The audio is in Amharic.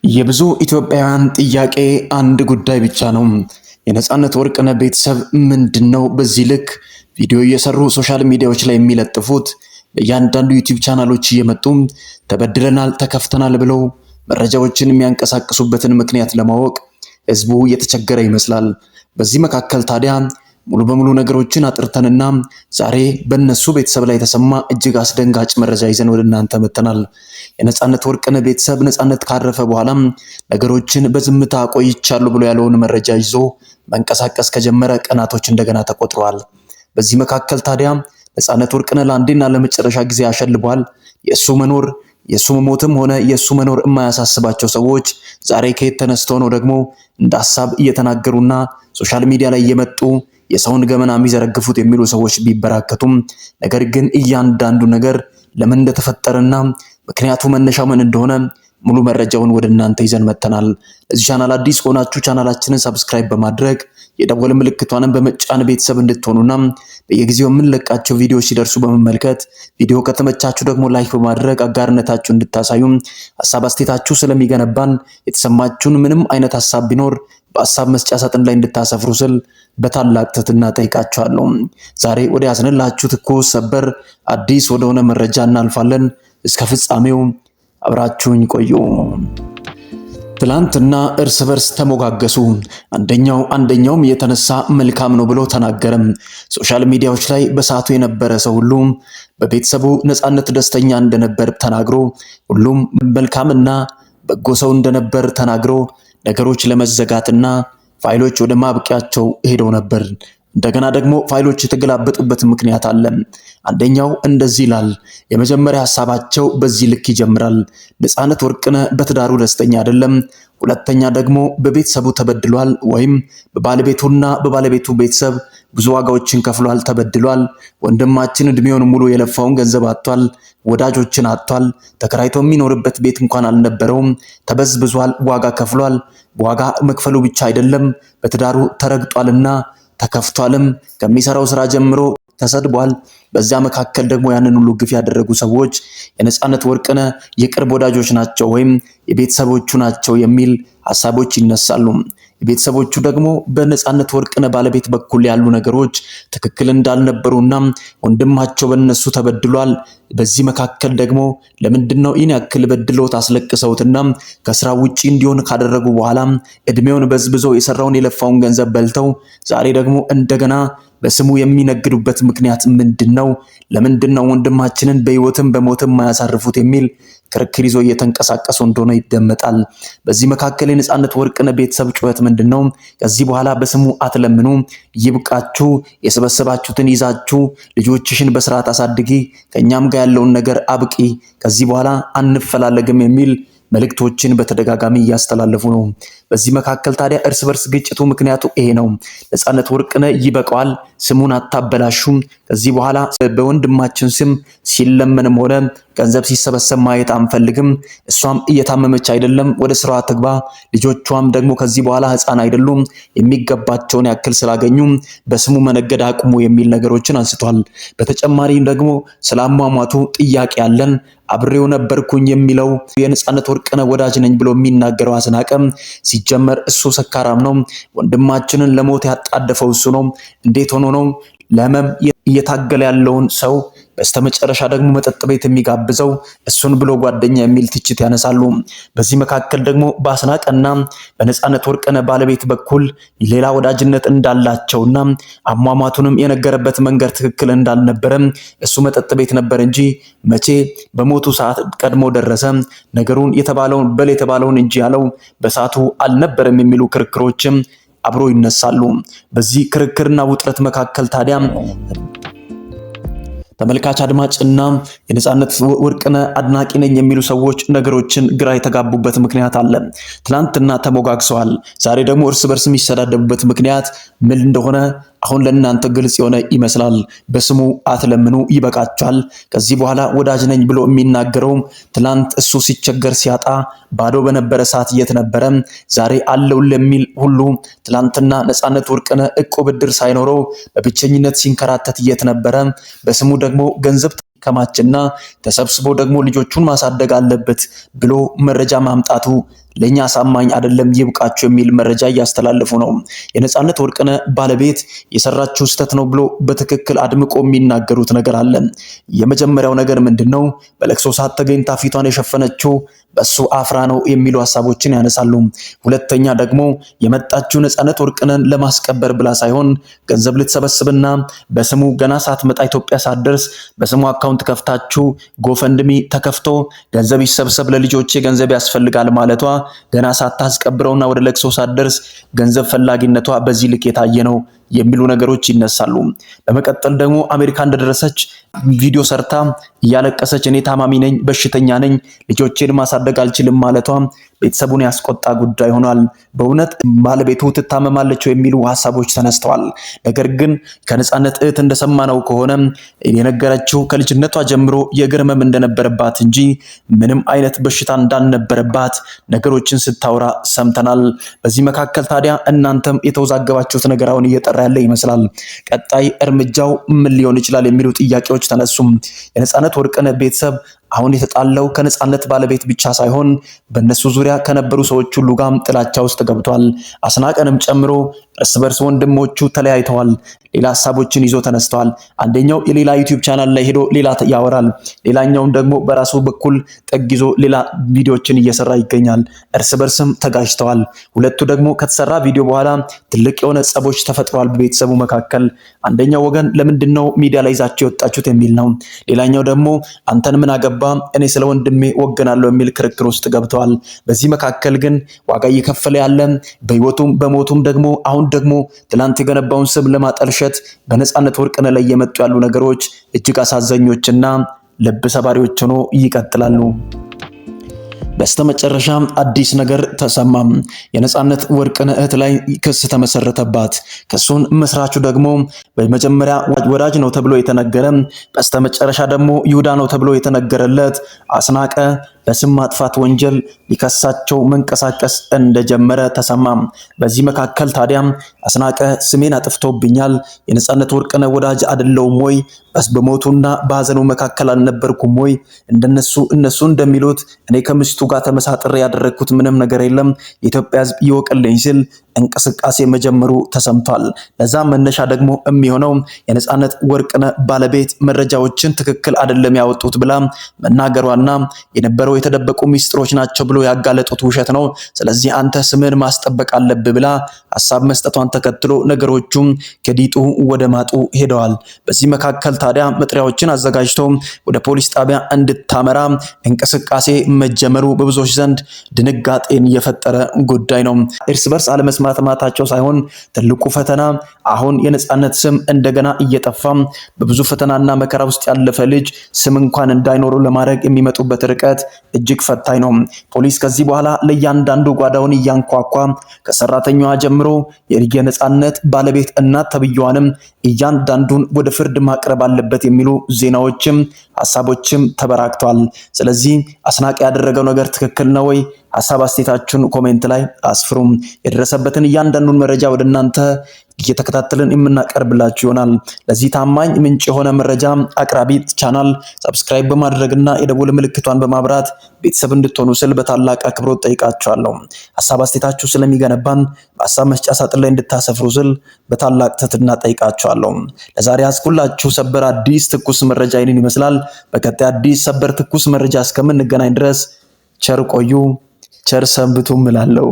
የብዙ ኢትዮጵያውያን ጥያቄ አንድ ጉዳይ ብቻ ነው። የነጻነት ወርቅነህ ቤተሰብ ምንድነው በዚህ ልክ ቪዲዮ እየሰሩ ሶሻል ሚዲያዎች ላይ የሚለጥፉት? በእያንዳንዱ ዩቲዩብ ቻናሎች እየመጡ ተበድለናል፣ ተከፍተናል ብለው መረጃዎችን የሚያንቀሳቅሱበትን ምክንያት ለማወቅ ህዝቡ እየተቸገረ ይመስላል። በዚህ መካከል ታዲያ ሙሉ በሙሉ ነገሮችን አጥርተንና ዛሬ በእነሱ ቤተሰብ ላይ የተሰማ እጅግ አስደንጋጭ መረጃ ይዘን ወደ እናንተ መጥተናል። የነጻነት ወርቅነህ ቤተሰብ ነጻነት ካረፈ በኋላ ነገሮችን በዝምታ ቆይቻለሁ ብሎ ያለውን መረጃ ይዞ መንቀሳቀስ ከጀመረ ቀናቶች እንደገና ተቆጥረዋል። በዚህ መካከል ታዲያ ነጻነት ወርቅነህ ለአንዴና ለመጨረሻ ጊዜ አሸልቧል። የሱ መሞትም ሆነ የሱ መኖር የማያሳስባቸው ሰዎች ዛሬ ከየት ተነስተው ነው ደግሞ እንደ ሐሳብ እየተናገሩና ሶሻል ሚዲያ ላይ እየመጡ የሰውን ገመና የሚዘረግፉት የሚሉ ሰዎች ቢበራከቱም ነገር ግን እያንዳንዱ ነገር ለምን እንደተፈጠረና ምክንያቱ መነሻው ምን እንደሆነ ሙሉ መረጃውን ወደ እናንተ ይዘን መተናል። ለዚህ ቻናል አዲስ ሆናችሁ ቻናላችንን ሰብስክራይብ በማድረግ የደወል ምልክቷንም በመጫን ቤተሰብ እንድትሆኑና በየጊዜው የምንለቃቸው ቪዲዮዎች ሲደርሱ በመመልከት ቪዲዮ ከተመቻችሁ ደግሞ ላይክ በማድረግ አጋርነታችሁ እንድታሳዩ ሐሳብ አስተያየታችሁ ስለሚገነባን የተሰማችሁን ምንም አይነት ሐሳብ ቢኖር በሐሳብ መስጫ ሳጥን ላይ እንድታሰፍሩ ስል በታላቅ ትህትና ጠይቃችኋለሁ። ዛሬ ወደ ያዝንላችሁ ትኩስ ሰበር አዲስ ወደሆነ መረጃ እናልፋለን። እስከ ፍጻሜው አብራችሁኝ ቆዩ። ትላንትና እርስ በርስ ተሞጋገሱ። አንደኛውም የተነሳ መልካም ነው ብሎ ተናገረም። ሶሻል ሚዲያዎች ላይ በሰዓቱ የነበረ ሰው ሁሉ በቤተሰቡ ነጻነት ደስተኛ እንደነበር ተናግሮ ሁሉም መልካምና በጎ ሰው እንደነበር ተናግሮ ነገሮች ለመዘጋትና ፋይሎች ወደ ማብቂያቸው ሄደው ነበር። እንደገና ደግሞ ፋይሎች የተገላበጡበት ምክንያት አለ። አንደኛው እንደዚህ ይላል። የመጀመሪያ ሐሳባቸው በዚህ ልክ ይጀምራል። ነጻነት ወርቅነህ በትዳሩ ደስተኛ አይደለም። ሁለተኛ ደግሞ በቤተሰቡ ተበድሏል፣ ወይም በባለቤቱና በባለቤቱ ቤተሰብ ብዙ ዋጋዎችን ከፍሏል፣ ተበድሏል። ወንድማችን እድሜውን ሙሉ የለፋውን ገንዘብ አጥቷል፣ ወዳጆችን አጥቷል። ተከራይቶ የሚኖርበት ቤት እንኳን አልነበረውም፣ ተበዝብዟል፣ ዋጋ ከፍሏል። ዋጋ መክፈሉ ብቻ አይደለም በትዳሩ ተረግጧልና ተከፍቷልም። ከሚሰራው ስራ ጀምሮ ተሰድቧል። በዛ መካከል ደግሞ ያንን ሁሉ ግፍ ያደረጉ ሰዎች የነጻነት ወርቅነህ የቅርብ ወዳጆች ናቸው ወይም የቤተሰቦቹ ናቸው የሚል ሐሳቦች ይነሳሉ። የቤተሰቦቹ ደግሞ በነጻነት ወርቅነህ ባለቤት በኩል ያሉ ነገሮች ትክክል እንዳልነበሩና ወንድማቸው በእነሱ ተበድሏል። በዚህ መካከል ደግሞ ለምንድነው ይህን ያክል በድለውት አስለቅሰውትና ከስራ ውጪ እንዲሆን ካደረጉ በኋላ እድሜውን በዝብዘው የሰራውን የለፋውን ገንዘብ በልተው ዛሬ ደግሞ እንደገና በስሙ የሚነግዱበት ምክንያት ምንድነው? ለምንድነው ወንድማችንን በህይወትም በሞትም ማያሳርፉት የሚል ክርክር ይዞ እየተንቀሳቀሱ እንደሆነ ይደመጣል። በዚህ መካከል የነጻነት ወርቅነህ ቤተሰብ ጩኸት ምንድነው? ከዚህ በኋላ በስሙ አትለምኑ፣ ይብቃችሁ፣ የሰበሰባችሁትን ይዛችሁ ልጆችሽን በስርዓት አሳድጊ፣ ከኛም ጋር ያለውን ነገር አብቂ፣ ከዚህ በኋላ አንፈላለግም የሚል መልእክቶችን በተደጋጋሚ እያስተላለፉ ነው። በዚህ መካከል ታዲያ እርስ በርስ ግጭቱ ምክንያቱ ይሄ ነው። ነጻነት ወርቅነህ ይበቃዋል፣ ስሙን አታበላሹም፣ ከዚህ በኋላ በወንድማችን ስም ሲለመንም ሆነ ገንዘብ ሲሰበሰብ ማየት አንፈልግም። እሷም እየታመመች አይደለም፣ ወደ ስራዋ ትግባ። ልጆቿም ደግሞ ከዚህ በኋላ ህፃን አይደሉም፣ የሚገባቸውን ያክል ስላገኙ በስሙ መነገድ አቁሙ የሚል ነገሮችን አንስቷል። በተጨማሪም ደግሞ ስላሟሟቱ ጥያቄ ያለን አብሬው ነበርኩኝ የሚለው የነጻነት ወርቅነህ ወዳጅ ነኝ ብሎ የሚናገረው አስናቀም ሲጀመር እሱ ሰካራም ነው። ወንድማችንን ለሞት ያጣደፈው እሱ ነው። እንዴት ሆኖ ነው ለህመም እየታገለ ያለውን ሰው በስተመጨረሻ ደግሞ መጠጥ ቤት የሚጋብዘው እሱን ብሎ ጓደኛ የሚል ትችት ያነሳሉ። በዚህ መካከል ደግሞ በአስናቀና በነጻነት ወርቅነህ ባለቤት በኩል ሌላ ወዳጅነት እንዳላቸውና አሟሟቱንም የነገረበት መንገድ ትክክል እንዳልነበረ እሱ መጠጥ ቤት ነበር እንጂ መቼ በሞቱ ሰዓት ቀድሞ ደረሰ፣ ነገሩን የተባለውን እንጂ ያለው በሰዓቱ አልነበረም የሚሉ ክርክሮችም አብሮ ይነሳሉ። በዚህ ክርክርና ውጥረት መካከል ታዲያ ተመልካች አድማጭና የነጻነት ወርቅነህ አድናቂ ነኝ የሚሉ ሰዎች ነገሮችን ግራ የተጋቡበት ምክንያት አለ። ትላንትና ተሞጋግሰዋል። ዛሬ ደግሞ እርስ በርስ የሚሰዳደቡበት ምክንያት ምን እንደሆነ አሁን ለእናንተ ግልጽ የሆነ ይመስላል። በስሙ አትለምኑ፣ ይበቃቻል። ከዚህ በኋላ ወዳጅ ነኝ ብሎ የሚናገረው ትላንት እሱ ሲቸገር ሲያጣ ባዶ በነበረ ሰዓት የት ነበረ? ዛሬ አለው ለሚል ሁሉ ትላንትና ነጻነት ወርቅነህ እቁብ ብድር ሳይኖረው በብቸኝነት ሲንከራተት የት ነበረ? በስሙ ደግሞ ገንዘብ ከማችና ተሰብስቦ ደግሞ ልጆቹን ማሳደግ አለበት ብሎ መረጃ ማምጣቱ ለኛ አሳማኝ አይደለም፣ ይብቃችሁ የሚል መረጃ እያስተላለፉ ነው። የነጻነት ወርቅነህ ባለቤት የሰራችው ስህተት ነው ብሎ በትክክል አድምቆ የሚናገሩት ነገር አለ። የመጀመሪያው ነገር ምንድነው? በለቅሶ ሰዓት ተገኝታ ፊቷን የሸፈነችው በሱ አፍራ ነው የሚሉ ሐሳቦችን ያነሳሉ። ሁለተኛ ደግሞ የመጣችው ነጻነት ወርቅነህን ለማስቀበር ብላ ሳይሆን ገንዘብ ልትሰበስብና በስሙ ገና ሳትመጣ ኢትዮጵያ ሳትደርስ በስሙ አካውንት ከፍታችሁ ጎፈንድሚ ተከፍቶ ገንዘብ ይሰብሰብ ለልጆቼ ገንዘብ ያስፈልጋል ማለቷ ገና ሳታስቀብረውና ወደ ለቅሶ ሳትደርስ ገንዘብ ፈላጊነቷ በዚህ ልክ የታየ ነው የሚሉ ነገሮች ይነሳሉ። በመቀጠል ደግሞ አሜሪካ እንደደረሰች ቪዲዮ ሰርታ እያለቀሰች እኔ ታማሚ ነኝ፣ በሽተኛ ነኝ፣ ልጆቼን ማሳደግ አልችልም ማለቷ ቤተሰቡን ያስቆጣ ጉዳይ ሆኗል። በእውነት ባለቤቱ ትታመማለች የሚሉ ሐሳቦች ተነስተዋል። ነገር ግን ከነጻነት እህት እንደሰማነው ከሆነ የነገረችው ከልጅነቷ ጀምሮ የእግር ህመም እንደነበረባት እንጂ ምንም አይነት በሽታ እንዳልነበረባት ነገሮችን ስታወራ ሰምተናል። በዚህ መካከል ታዲያ እናንተም የተወዛገባችሁት ነገር አሁን እየጠራ ያለ ይመስላል። ቀጣይ እርምጃው ምን ሊሆን ይችላል የሚሉ ጥያቄዎች ተነሱም። የነጻነት ወርቅነህ ቤተሰብ አሁን የተጣለው ከነጻነት ባለቤት ብቻ ሳይሆን በእነሱ ዙሪያ ከነበሩ ሰዎች ሁሉ ጋር ጥላቻ ውስጥ ገብቷል። አስናቀንም ጨምሮ እርስ በርስ ወንድሞቹ ተለያይተዋል። ሌላ ሐሳቦችን ይዞ ተነስተዋል። አንደኛው የሌላ ዩቲዩብ ቻናል ላይ ሄዶ ሌላ ያወራል። ሌላኛውም ደግሞ በራሱ በኩል ጠግ ይዞ ሌላ ቪዲዮዎችን እየሰራ ይገኛል። እርስ በርስም ተጋጅተዋል። ሁለቱ ደግሞ ከተሰራ ቪዲዮ በኋላ ትልቅ የሆነ ጸቦች ተፈጥሯል በቤተሰቡ መካከል። አንደኛው ወገን ለምንድነው ሚዲያ ላይ ይዛችሁ የወጣችሁት የሚል ነው። ሌላኛው ደግሞ አንተን ምን አገባ እኔ ስለ ወንድሜ ወገናለሁ የሚል ክርክር ውስጥ ገብተዋል። በዚህ መካከል ግን ዋጋ እየከፈለ ያለ በህይወቱም በሞቱም ደግሞ አሁን ደግሞ ትላንት የገነባውን ስም ለማጠልሸት በነጻነት ወርቅነህ ላይ የመጡ ያሉ ነገሮች እጅግ አሳዛኞችና ልብ ሰባሪዎች ሆኖ ይቀጥላሉ። በስተመጨረሻ አዲስ ነገር ተሰማም። የነጻነት ወርቅነህ እህት ላይ ክስ ተመሰረተባት። ክሱን መስራቹ ደግሞ በመጀመሪያ ወዳጅ ነው ተብሎ የተነገረ በስተመጨረሻ ደግሞ ይሁዳ ነው ተብሎ የተነገረለት አስናቀ በስም ማጥፋት ወንጀል ሊከሳቸው መንቀሳቀስ እንደጀመረ ተሰማም። በዚህ መካከል ታዲያ አስናቀ ስሜን አጥፍቶብኛል፣ የነጻነት ወርቅነህ ወዳጅ አይደለሁም ወይ? በሞቱና በሐዘኑ መካከል አልነበርኩም ወይ? እነሱ እንደሚሉት እኔ ከምስቱ ጋር ተመሳጥሬ ያደረግኩት ምንም ነገር የለም፣ የኢትዮጵያ ሕዝብ ይወቅልኝ ሲል እንቅስቃሴ መጀመሩ ተሰምቷል። ለዛ መነሻ ደግሞ የሚሆነው የነጻነት ወርቅነህ ባለቤት መረጃዎችን ትክክል አይደለም ያወጡት ብላ መናገሯና የነበረው የተደበቁ ሚስጥሮች ናቸው ብሎ ያጋለጡት ውሸት ነው፣ ስለዚህ አንተ ስምን ማስጠበቅ አለብህ ብላ ሐሳብ መስጠቷን ተከትሎ ነገሮቹም ከዲጡ ወደ ማጡ ሄደዋል። በዚህ መካከል ታዲያ መጥሪያዎችን አዘጋጅቶ ወደ ፖሊስ ጣቢያ እንድታመራ እንቅስቃሴ መጀመሩ በብዙዎች ዘንድ ድንጋጤን የፈጠረ ጉዳይ ነው። እርስ በርስ አለመስማማታቸው ሳይሆን ትልቁ ፈተና አሁን የነጻነት ስም እንደገና እየጠፋ በብዙ ፈተናና መከራ ውስጥ ያለፈ ልጅ ስም እንኳን እንዳይኖሩ ለማድረግ የሚመጡበት ርቀት እጅግ ፈታኝ ነው። ፖሊስ ከዚህ በኋላ ለእያንዳንዱ ጓዳውን እያንኳኳ ከሰራተኛዋ ጀምሮ የነጻነት ባለቤት እናት ተብየዋንም እያንዳንዱን ወደ ፍርድ ማቅረብ አለበት የሚሉ ዜናዎችም ሐሳቦችም ተበራክቷል። ስለዚህ አስናቀ ያደረገው ነገር ትክክል ነው ወይ? ሐሳብ አስተያየታችሁን ኮሜንት ላይ አስፍሩም። የደረሰበትን እያንዳንዱን መረጃ ወደ እናንተ እየተከታተልን የምናቀርብላችሁ ይሆናል። ለዚህ ታማኝ ምንጭ የሆነ መረጃ አቅራቢ ቻናል ሰብስክራይብ በማድረግና የደወል ምልክቷን በማብራት ቤተሰብ እንድትሆኑ ስል በታላቅ አክብሮት ጠይቃችኋለሁ። ሐሳብ አስተያየታችሁ ስለሚገነባን በሐሳብ መስጫ ሳጥን ላይ እንድታሰፍሩ ስል በታላቅ ትህትና ጠይቃችኋለሁ። ለዛሬ ያስኩላችሁ ሰበር አዲስ ትኩስ መረጃ ይህንን ይመስላል። በቀጣይ አዲስ ሰበር ትኩስ መረጃ እስከምንገናኝ ድረስ ቸር ቆዩ፣ ቸር ሰንብቱ እላለሁ።